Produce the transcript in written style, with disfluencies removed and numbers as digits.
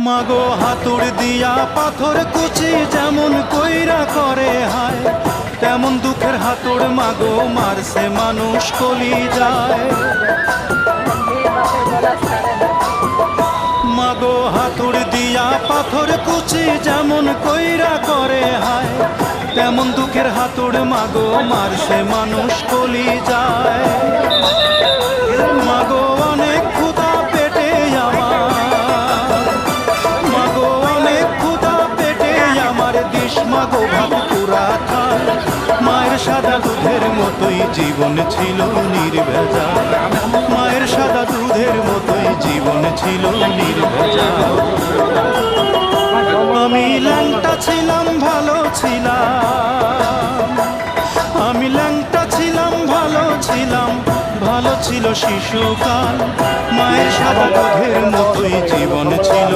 মাগো হাতুড় দিয়া পাথর কুচি যেমন কইরা করে হায়, তেমন দুঃখের হাতুড় মাগো মারছে মানুষ কলি যায়। মাগো হাতুড় দিয়া পাথর কুচি যেমন কইরা করে হায়, তেমন দুঃখের হাতুড় মাগো মারছে মানুষ কলি যায়। মাগো অনেক ক্ষুধা পেটে আমার, মাগো অনেক ক্ষুধা পেটে আমার, দিস মাগো ভাত পুরা খায়। মায়ের সাদা দুধের মতোই জীবন ছিল নির্ভেজাল, মায়ের সাদা দুধের মতোই জীবন ছিল নির্ভেজাল। আমি ল্যাংটা ছিলাম ভালো ছিলাম, আমি ল্যাংটা ছিলাম ভালো ছিলাম, ভালো ছিল শিশুকাল। মায়ের সাদা দুধের মতোই জীবন ছিল।